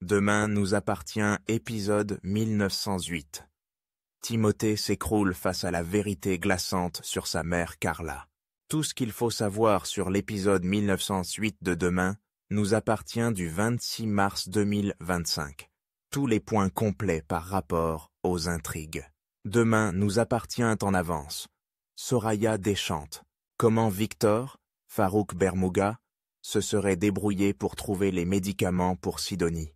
Demain nous appartient, épisode 1908. Timothée s'écroule face à la vérité glaçante sur sa mère Carla. Tout ce qu'il faut savoir sur l'épisode 1908 de Demain nous appartient du 26 mars 2025. Tous les points complets par rapport aux intrigues. Demain nous appartient en avance. Soraya déchante. Comment Victor, Farouk Bermouga, se serait débrouillé pour trouver les médicaments pour Sidonie.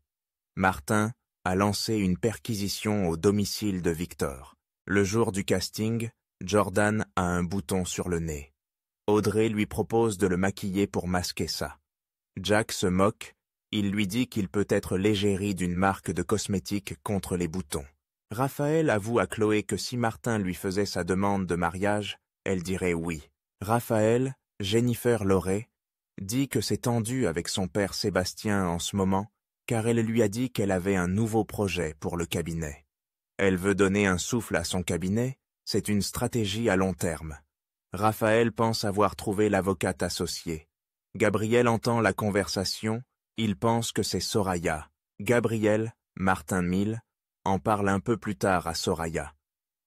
Martin a lancé une perquisition au domicile de Victor. Le jour du casting, Jordan a un bouton sur le nez. Audrey lui propose de le maquiller pour masquer ça. Jack se moque, il lui dit qu'il peut être l'égérie d'une marque de cosmétiques contre les boutons. Raphaël avoue à Chloé que si Martin lui faisait sa demande de mariage, elle dirait oui. Raphaël, Jennifer Loré, dit que c'est tendu avec son père Sébastien en ce moment, car elle lui a dit qu'elle avait un nouveau projet pour le cabinet. Elle veut donner un souffle à son cabinet, c'est une stratégie à long terme. Raphaël pense avoir trouvé l'avocate associée. Gabriel entend la conversation, il pense que c'est Soraya. Gabriel, Martin Mille, en parle un peu plus tard à Soraya.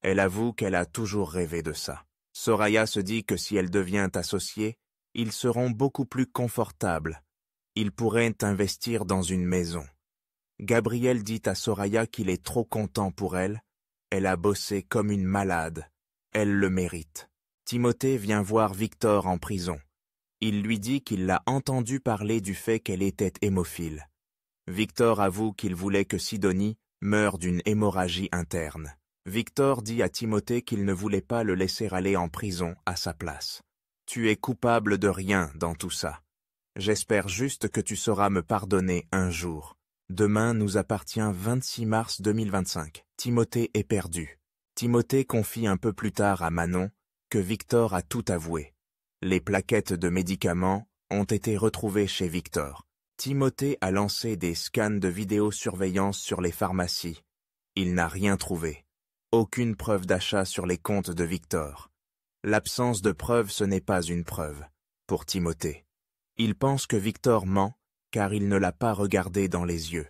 Elle avoue qu'elle a toujours rêvé de ça. Soraya se dit que si elle devient associée, ils seront beaucoup plus confortables. Ils pourraient investir dans une maison. Gabriel dit à Soraya qu'il est trop content pour elle. Elle a bossé comme une malade. Elle le mérite. Timothée vient voir Victor en prison. Il lui dit qu'il l'a entendu parler du fait qu'elle était hémophile. Victor avoue qu'il voulait que Sidonie meure d'une hémorragie interne. Victor dit à Timothée qu'il ne voulait pas le laisser aller en prison à sa place. « Tu es coupable de rien dans tout ça. J'espère juste que tu sauras me pardonner un jour. Demain nous appartient 26 mars 2025. Timothée est perdu. » Timothée confie un peu plus tard à Manon que Victor a tout avoué. Les plaquettes de médicaments ont été retrouvées chez Victor. Timothée a lancé des scans de vidéosurveillance sur les pharmacies. Il n'a rien trouvé. Aucune preuve d'achat sur les comptes de Victor. L'absence de preuve, ce n'est pas une preuve, pour Timothée. Il pense que Victor ment, car il ne l'a pas regardé dans les yeux.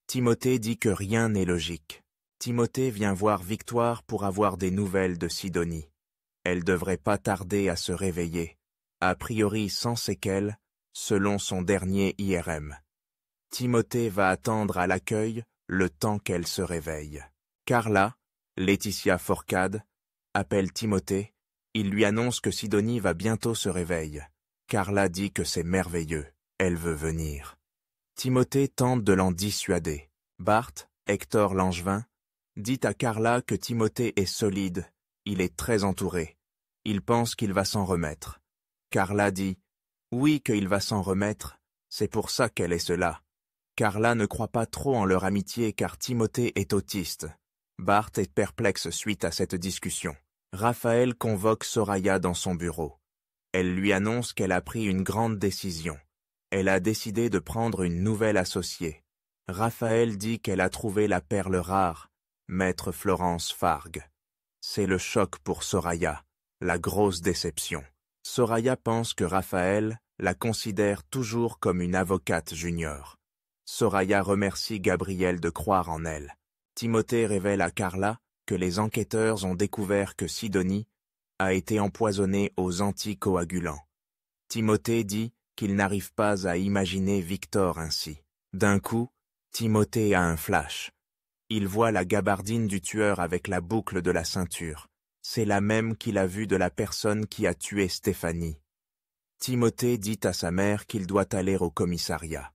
Timothée dit que rien n'est logique. Timothée vient voir Victoire pour avoir des nouvelles de Sidonie. Elle devrait pas tarder à se réveiller, a priori sans séquelles, selon son dernier IRM. Timothée va attendre à l'accueil le temps qu'elle se réveille. Carla, Laetitia Forcade, appelle Timothée. Il lui annonce que Sidonie va bientôt se réveiller. Carla dit que c'est merveilleux, elle veut venir. Timothée tente de l'en dissuader. Bart, Hector Langevin, dit à Carla que Timothée est solide, il est très entouré. Il pense qu'il va s'en remettre. Carla dit « Oui, qu'il va s'en remettre, c'est pour ça qu'elle est cela. » Carla ne croit pas trop en leur amitié car Timothée est autiste. Bart est perplexe suite à cette discussion. Raphaël convoque Soraya dans son bureau. Elle lui annonce qu'elle a pris une grande décision. Elle a décidé de prendre une nouvelle associée. Raphaël dit qu'elle a trouvé la perle rare, maître Florence Fargue. C'est le choc pour Soraya, la grosse déception. Soraya pense que Raphaël la considère toujours comme une avocate junior. Soraya remercie Gabriel de croire en elle. Timothée révèle à Carla que les enquêteurs ont découvert que Sidonie a été empoisonnée aux anticoagulants. Timothée dit qu'il n'arrive pas à imaginer Victor ainsi. D'un coup, Timothée a un flash. Il voit la gabardine du tueur avec la boucle de la ceinture. C'est la même qu'il a vue de la personne qui a tué Stéphanie. Timothée dit à sa mère qu'il doit aller au commissariat.